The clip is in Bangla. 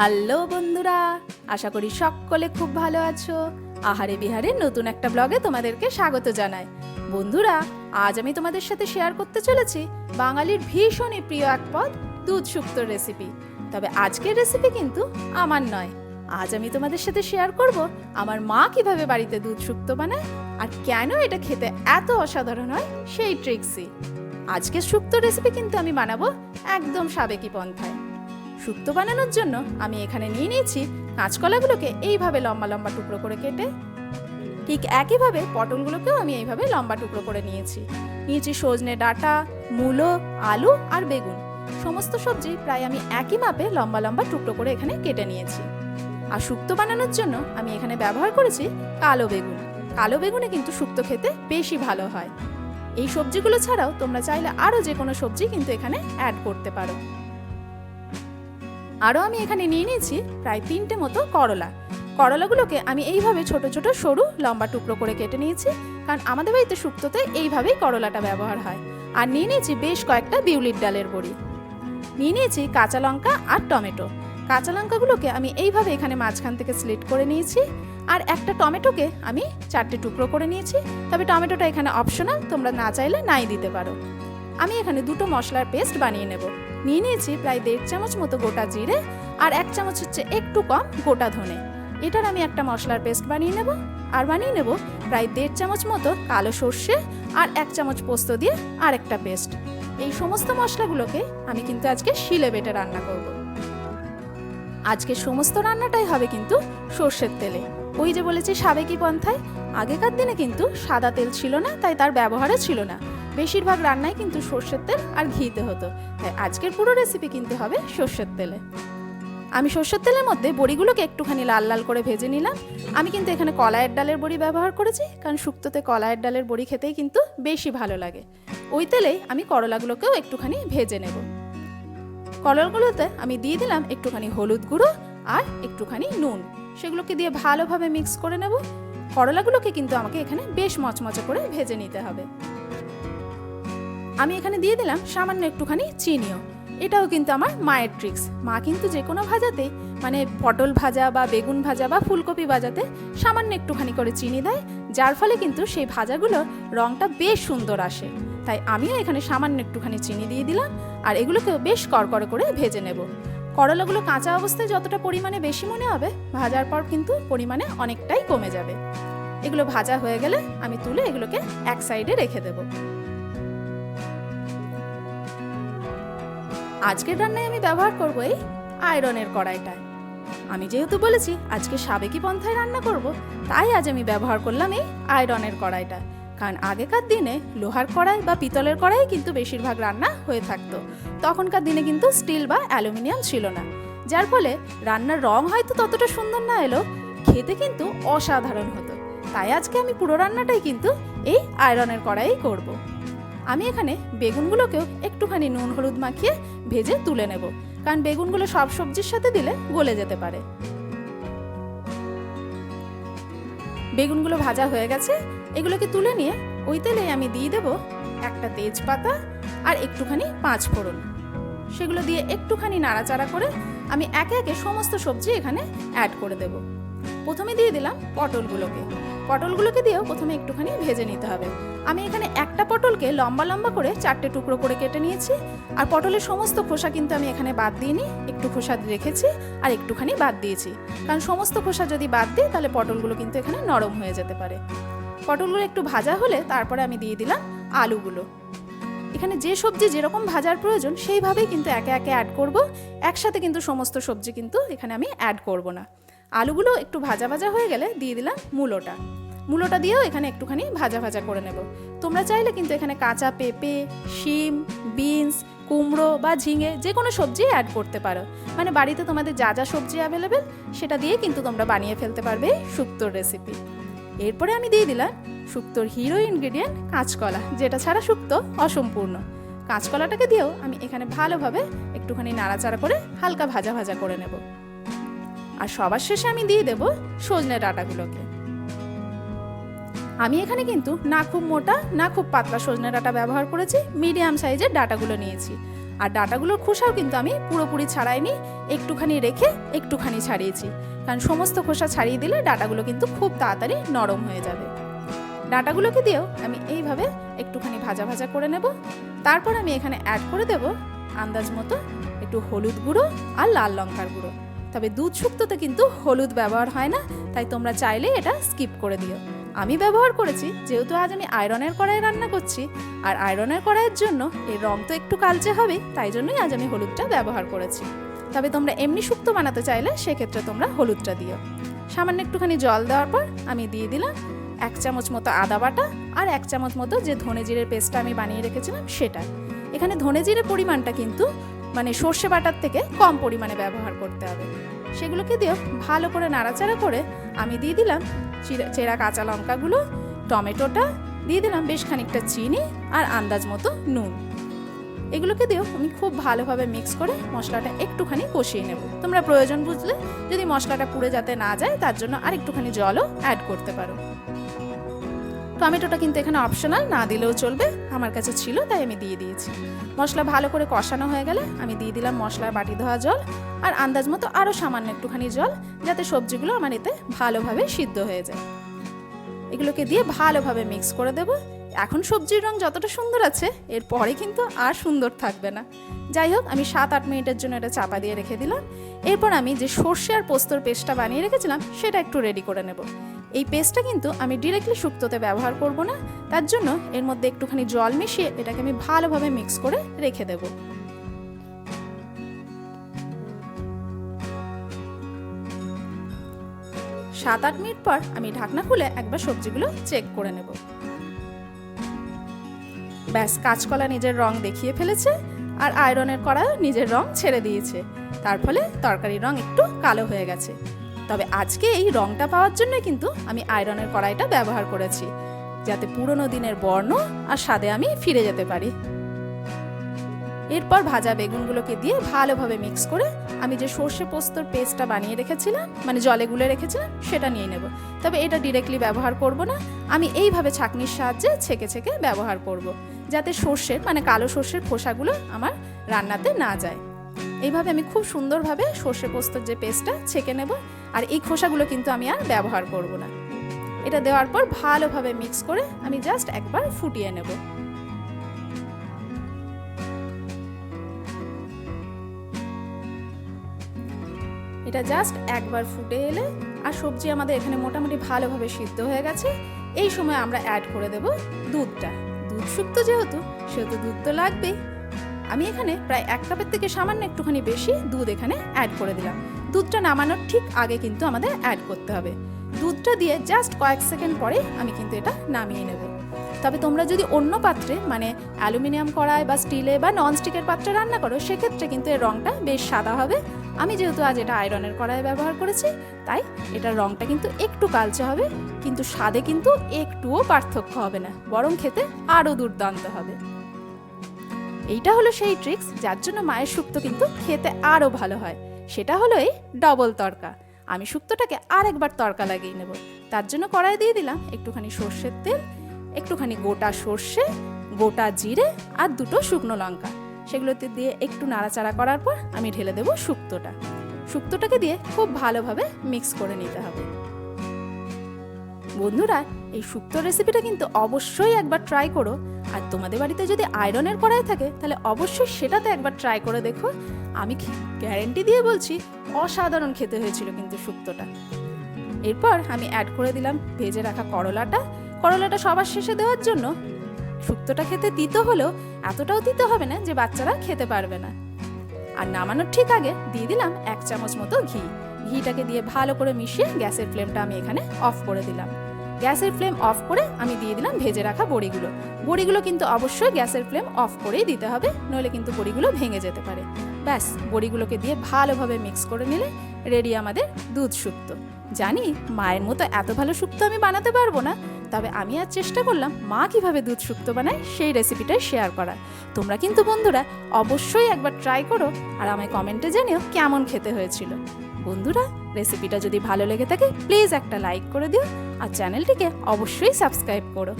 হ্যালো বন্ধুরা, আশা করি সকলে খুব ভালো আছো। আহারে বিহারে নতুন একটা ব্লগে তোমাদেরকে স্বাগত জানাই। বন্ধুরা, আজ আমি তোমাদের সাথে শেয়ার করতে চলেছি বাঙালির ভীষণই প্রিয় এক পদ দুধ শুক্তোর রেসিপি। তবে আজকের রেসিপি কিন্তু আমার নয়। আজ আমি তোমাদের সাথে শেয়ার করব আমার মা কিভাবে বাড়িতে দুধ শুক্তো বানায় আর কেন এটা খেতে এত অসাধারণ হয় সেই ট্রিক্সই। আজকের শুক্তোর রেসিপি কিন্তু আমি বানাবো একদম সাবেকি পন্থায়। শুক্তো বানানোর জন্য আমি এখানে নিয়ে নিয়েছি কাঁচকলাগুলোকে এইভাবে লম্বা লম্বা টুকরো করে কেটে, ঠিক একইভাবে পটলগুলোকেও আমি এইভাবে লম্বা টুকরো করে নিয়েছি সজনে ডাঁটা, মূলো, আলু আর বেগুন। সমস্ত সবজি প্রায় আমি একই মাপে লম্বা লম্বা টুকরো করে এখানে কেটে নিয়েছি। আর শুক্তো বানানোর জন্য আমি এখানে ব্যবহার করেছি কালো বেগুন। কালো বেগুনে কিন্তু শুক্তো খেতে বেশি ভালো হয়। এই সবজিগুলো ছাড়াও তোমরা চাইলে আরও যে কোনো সবজি কিন্তু এখানে অ্যাড করতে পারো। আরও আমি এখানে নিয়ে নিয়েছি প্রায় 3টে মতো করলা। করলাগুলোকে আমি এইভাবে ছোট ছোট সরু লম্বা টুকরো করে কেটে নিয়েছি, কারণ আমাদের বাড়িতে শুক্তোতে এইভাবেই করলাটা ব্যবহার হয়। আর নিয়ে নিয়েছি বেশ কয়েকটা বিউলির ডালের বড়ি। নিয়ে নিয়েছি কাঁচা লঙ্কা আর টমেটো। কাঁচা লঙ্কাগুলোকে আমি এইভাবে এখানে মাঝখান থেকে স্লিট করে নিয়েছি। আর একটা টমেটোকে আমি 4টে টুকরো করে নিয়েছি। তবে টমেটোটা এখানে অপশনাল, তোমরা না চাইলে নাই দিতে পারো। আমি এখানে 2টো মশলার পেস্ট বানিয়ে নেব। নিয়ে নিয়েছি প্রায় 1.5 চামচ মতো গোটা জিরে আর 1 চামচ হচ্ছে একটু কম গোটা ধনে। এটার আমি একটা মশলার পেস্ট বানিয়ে নেব। আর বানিয়ে নেব প্রায় 1.5 চামচ মতো কালো সর্ষে আর 1 চামচ পোস্ত দিয়ে আরেকটা পেস্ট। এই সমস্ত মশলাগুলোকে আমি কিন্তু আজকে শিলে বেটে রান্না করব। আজকে সমস্ত রান্নাটাই হবে কিন্তু সর্ষের তেলে। ওই যে বলেছি সাবেকি পন্থায়। আগেকার দিনে কিন্তু সাদা তেল ছিল না, তাই তার ব্যবহারও ছিল না। বেশিরভাগ রান্নায় কিন্তু সর্ষের তেল আর ঘিতে হতো, তাই আজকের পুরো রেসিপি কিন্তু হবে সর্ষের তেলে। আমি সর্ষের তেলের মধ্যে বড়িগুলোকে একটুখানি লাল লাল করে ভেজে নিলাম। আমি কিন্তু এখানে কলাইয়ের ডালের বড়ি ব্যবহার করেছি, কারণ শুক্তোতে কলাইয়ের ডালের বড়ি খেতেই কিন্তু বেশি ভালো লাগে। ওই তেলেই আমি করলাগুলোকেও একটুখানি ভেজে নেব। করলাগুলোতে আমি দিয়ে দিলাম একটুখানি হলুদ গুঁড়ো আর একটুখানি নুন। সেগুলোকে দিয়ে ভালোভাবে মিক্স করে নেব। করলাগুলোকে কিন্তু আমাকে এখানে বেশ মচমচে করে ভেজে নিতে হবে। আমি এখানে দিয়ে দিলাম সামান্য একটুখানি চিনিও। এটাও কিন্তু আমার মায়ের ট্রিক্স। মা কিন্তু যে কোনো ভাজাতেই, মানে পটল ভাজা বা বেগুন ভাজা বা ফুলকপি ভাজাতে সামান্য একটুখানি করে চিনি দেয়, যার ফলে কিন্তু সেই ভাজাগুলোর রঙটা বেশ সুন্দর আসে। তাই আমিও এখানে সামান্য একটুখানি চিনি দিয়ে দিলাম। আর এগুলোকেও বেশ কড়কড়ে করে ভেজে নেব। করলাগুলো কাঁচা অবস্থায় যতটা পরিমাণে বেশি মনে হবে, ভাজার পর কিন্তু পরিমাণে অনেকটাই কমে যাবে। এগুলো ভাজা হয়ে গেলে আমি তুলে এগুলোকে এক সাইডে রেখে দেব। আজকের রান্নায় আমি ব্যবহার করব এই আয়রনের কড়াইটা। আমি যেহেতু বলেছি আজকে সাবেকি পন্থায় রান্না করব, তাই আজ আমি ব্যবহার করলাম এই আয়রনের কড়াইটা। কারণ আগেকার দিনে লোহার কড়াই বা পিতলের কড়াই কিন্তু বেশিরভাগ রান্না হয়ে থাকতো। তখনকার দিনে কিন্তু স্টিল বা অ্যালুমিনিয়াম ছিল না, যার ফলে রান্নার রং হয়তো ততটা সুন্দর না এলো, খেতে কিন্তু অসাধারণ হতো। তাই আজকে আমি পুরো রান্নাটাই কিন্তু এই আয়রনের কড়াইই করব। আমি এখানে বেগুনগুলোকেও একটুখানি নুন হলুদ মাখিয়ে ভেজে তুলে নেব, কারণ বেগুনগুলো সব সবজির সাথে দিলে গলে যেতে পারে। বেগুনগুলো ভাজা হয়ে গেছে, এগুলোকে তুলে নিয়ে ওই তেলে আমি দিয়ে দেব একটা তেজপাতা আর একটুখানি 5 ফোড়ন। সেগুলো দিয়ে একটুখানি নাড়াচাড়া করে আমি একে একে সমস্ত সবজি এখানে অ্যাড করে দেব। প্রথমে দিয়ে দিলাম পটলগুলোকে দিয়েও প্রথমে একটুখানি ভেজে নিতে হবে। আমি এখানে একটা পটলকে লম্বা লম্বা করে 4টে টুকরো করে কেটে নিয়েছি। আর পটলের সমস্ত খোসা কিন্তু আমি এখানে বাদ দিইনি, একটু খোসা রেখেছি আর একটুখানি বাদ দিয়েছি, কারণ সমস্ত খোসা যদি বাদ দিই তাহলে পটলগুলো কিন্তু এখানে নরম হয়ে যেতে পারে। পটলগুলো একটু ভাজা হলে তারপরে আমি দিয়ে দিলাম আলুগুলো। এখানে যে সবজি যেরকম ভাজার প্রয়োজন সেইভাবেই কিন্তু একে একে অ্যাড করব। একসাথে কিন্তু সমস্ত সবজি কিন্তু এখানে আমি অ্যাড করব না। আলুগুলো একটু ভাজা ভাজা হয়ে গেলে দিয়ে দিলাম মূলোটা দিয়েও এখানে একটুখানি ভাজা ভাজা করে নেব। তোমরা চাইলে কিন্তু এখানে কাঁচা পেঁপে, শিম, বিনস, কুমড়ো বা ঝিঙে যে কোনো সবজি অ্যাড করতে পারো। মানে বাড়িতে তোমাদের যা যা সবজি অ্যাভেলেবেল সেটা দিয়ে কিন্তু তোমরা বানিয়ে ফেলতে পারবে শুক্তোর রেসিপি। এরপরে আমি দিয়ে দিলাম শুক্তোর হিরো ইনগ্রেডিয়েন্ট কাঁচকলা, যেটা ছাড়া শুক্তো অসম্পূর্ণ। কাঁচকলাটাকে দিয়েও আমি এখানে ভালোভাবে একটুখানি নাড়াচাড়া করে হালকা ভাজা ভাজা করে নেব। আর সবার শেষে আমি দিয়ে দেব সজনে ডাঁটাগুলোকে। আমি এখানে কিন্তু না খুব মোটা না খুব পাতলা সজনে ডাঁটা ব্যবহার করেছি, মিডিয়াম সাইজের ডাঁটাগুলো নিয়েছি। আর ডাঁটাগুলোর খোসাও কিন্তু আমি পুরোপুরি ছাড়াইনি, একটুখানি রেখে একটুখানি ছাড়িয়েছি, কারণ সমস্ত খোসা ছাড়িয়ে দিলে ডাঁটাগুলো কিন্তু খুব তাড়াতাড়ি নরম হয়ে যাবে। ডাঁটাগুলোকে দিয়েও আমি এইভাবে একটুখানি ভাজা ভাজা করে নেব। তারপর আমি এখানে অ্যাড করে দেব আন্দাজ মতো একটু হলুদ গুঁড়ো আর লাল লঙ্কার গুঁড়ো। তবে দুধ শুক্তোতে কিন্তু হলুদ ব্যবহার হয় না, তাই তোমরা চাইলে এটা স্কিপ করে দিও। আমি ব্যবহার করেছি, যেহেতু আজ আমি আয়রনের কড়াই রান্না করছি, আর আয়রনের কড়াইয়ের জন্য এর রং তো একটু কালচে হবে, তাই জন্যই আজ আমি হলুদটা ব্যবহার করেছি। তবে তোমরা এমনি শুক্তো বানাতে চাইলে সেক্ষেত্রে তোমরা হলুদটা দিও। সামান্য একটুখানি জল দেওয়ার পর আমি দিয়ে দিলাম 1 চামচ মতো আদা বাটা আর 1 চামচ মতো যে ধনে জিরের পেস্টটা আমি বানিয়ে রেখেছিলাম সেটা। এখানে ধনে জিরের পরিমাণটা কিন্তু মানে সর্ষে বাটার থেকে কম পরিমাণে ব্যবহার করতে হবে। সেগুলোকে দিয়েও ভালো করে নাড়াচাড়া করে আমি দিয়ে দিলাম চেরা কাঁচা লঙ্কাগুলো, টমেটোটা দিয়ে দিলাম, বেশ খানিকটা চিনি আর আন্দাজ মতো নুন। এগুলোকে দিয়েও আমি খুব ভালোভাবে মিক্স করে মশলাটা একটুখানি কষিয়ে নেব। তোমরা প্রয়োজন বুঝলে যদি মশলাটা পুড়ে যাতে না যায় তার জন্য আর একটুখানি জলও অ্যাড করতে পারো। টমেটোটা কিন্তু এখানে অপশনাল, না দিলেও চলবে, আমার কাছে ছিল তাই আমি দিয়ে দিয়েছি। মশলা ভালো করে কষানো হয়ে গেলে আমি দিয়ে দিলাম মশলার বাটি ধোয়া জল আর আন্দাজ মতো আরও সামান্য একটুখানি জল, যাতে সবজিগুলো আমার এতে ভালোভাবে সিদ্ধ হয়ে যায়। এগুলোকে দিয়ে ভালোভাবে মিক্স করে দেব। এখন সবজির রং যতটা সুন্দর আছে এরপরে কিন্তু আর সুন্দর থাকবে না। যাই হোক, আমি 7-8 মিনিটের জন্য এটা চাপা দিয়ে রেখে দিলাম। এরপর আমি যে সর্ষে আর পোস্তর পেস্টটা বানিয়ে রেখেছিলাম সেটা একটু রেডি করে নেব। এই পেস্টটা কিন্তু আমি ডিরেক্টলি শুক্তোতে ব্যবহার করব না, তার জন্য এর মধ্যে একটুখানি জল মিশিয়ে এটাকে আমি ভালোভাবে মিক্স করে রেখে দেব। সাত 8 মিনিট পর আমি ঢাকনা খুলে একবার সবজিগুলো চেক করে নেব। ব্যাস, কাঁচকলা নিজের রং দেখিয়ে ফেলেছে আর আয়রনের কড়াইও নিজের রং ছেড়ে দিয়েছে, তার ফলে তরকারির রং একটু কালো হয়ে গেছে। তবে আজকে এই রংটা পাওয়ার জন্য কিন্তু আমি আয়রনের কড়াইটা ব্যবহার করেছি, যাতে পুরনো দিনের বর্ণ আর স্বাদে আমি ফিরে যেতে পারি। এরপর ভাজা বেগুনগুলোকে দিয়ে ভালোভাবে মিক্স করে আমি যে সর্ষে পোস্তর পেস্টটা বানিয়ে রেখেছিলাম, মানে জলে গুলে রেখেছিলাম, সেটা নিয়ে নেব। তবে এটা ডিরেক্টলি ব্যবহার করব না, আমি এইভাবে ছাঁকনির সাহায্যে ছেঁকে ছেঁকে ব্যবহার করব, যাতে সর্ষের মানে কালো সর্ষের খোসাগুলো আমার রান্নাতে না যায়। এইভাবে আমি খুব সুন্দরভাবে সর্ষে পোস্তর যে পেস্টটা ছেঁকে নেব, আর এই খোসাগুলো কিন্তু আমি আর ব্যবহার করব না। এটা দেওয়ার পর ভালোভাবে মিক্স করে আমি জাস্ট একবার ফুটিয়ে নেব। এটা জাস্ট একবার ফুটে এলে আর সবজি আমাদের এখানে মোটামুটি ভালোভাবে সিদ্ধ হয়ে গেছে, এই সময় আমরা অ্যাড করে দেব দুধটা। দুধ শুক্তো যেহেতু, সেহেতু দুধ তো লাগবেই। আমি এখানে প্রায় 1 কাপের থেকে সামান্য একটুখানি বেশি দুধ এখানে অ্যাড করে দিলাম। দুধটা নামানোর ঠিক আগে কিন্তু আমাদের অ্যাড করতে হবে। দুধটা দিয়ে জাস্ট কয়েক সেকেন্ড পরে আমি কিন্তু এটা নামিয়ে নেব। তবে তোমরা যদি অন্য পাত্রে মানে অ্যালুমিনিয়াম কড়াই বা স্টিলে বা ননস্টিকের পাত্রে রান্না করো, সেক্ষেত্রে কিন্তু এর রঙটা বেশ সাদা হবে। আমি যেহেতু আজ এটা আয়রনের কড়াই ব্যবহার করেছি, তাই এটার রঙটা কিন্তু একটু কালচে হবে, কিন্তু স্বাদে কিন্তু একটুও পার্থক্য হবে না, বরং খেতে আরও দুর্দান্ত হবে। এইটা হলো সেই ট্রিক্স যার জন্য মায়ের শুক্তো কিন্তু খেতে আরও ভালো হয়। সেটা হলো এই ডবল তড়কা। আমি শুক্তোটাকে আরেকবার তড়কা লাগিয়ে নেব। তার জন্য কড়াই দিয়ে দিলাম একটুখানি সর্ষের তেল, একটুখানি গোটা সর্ষে, গোটা জিরে আর 2টো শুকনো লঙ্কা। সেগুলোতে দিয়ে একটু নাড়াচাড়া করার পর আমি ঢেলে দেব শুক্তোটা। শুক্তোটাকে দিয়ে খুব ভালোভাবে মিক্স করে নিতে হবে। বন্ধুরা, এই শুক্তোর রেসিপিটা কিন্তু অবশ্যই একবার ট্রাই করো। আর তোমাদের বাড়িতে যদি আয়রনের কড়াই থাকে তাহলে অবশ্যই সেটাতে একবার ট্রাই করে দেখো। আমি গ্যারেন্টি দিয়ে বলছি, অসাধারণ খেতে হয়েছিল কিন্তু শুক্তোটা। এরপর আমি অ্যাড করে দিলাম ভেজে রাখা করলাটা। করলাটা সবার শেষে দেওয়ার জন্য শুক্তোটা খেতে তিতো হলেও এতটাও তিতো হবে না যে বাচ্চারা খেতে পারবে না। আর নামানোর ঠিক আগে দিয়ে দিলাম 1 চামচ মতো ঘি। ঘিটাকে দিয়ে ভালো করে মিশিয়ে গ্যাসের ফ্লেমটা আমি এখানে অফ করে দিলাম। গ্যাসের ফ্লেম অফ করে আমি দিয়ে দিলাম ভেজে রাখা বড়িগুলো। বড়িগুলো কিন্তু অবশ্যই গ্যাসের ফ্লেম অফ করেই দিতে হবে, নইলে কিন্তু বড়িগুলো ভেঙে যেতে পারে। ব্যাস, বড়িগুলোকে দিয়ে ভালোভাবে মিক্স করে নিলে রেডি আমাদের দুধ শুক্তো। জানি মায়ের মতো এত ভালো শুক্তো আমি বানাতে পারবো না, তবে আমি আজ চেষ্টা করলাম মা কিভাবে দুধ শুক্তো বানায় সেই রেসিপিটাই শেয়ার করার। তোমরা কিন্তু বন্ধুরা অবশ্যই একবার ট্রাই করো আর আমায় কমেন্টে জানিও কেমন খেতে হয়েছিল। বন্ধুরা, রেসিপিটা যদি ভালো লেগে থাকে প্লিজ একটা লাইক করে দিও আর চ্যানেলটিকে অবশ্যই সাবস্ক্রাইব করো।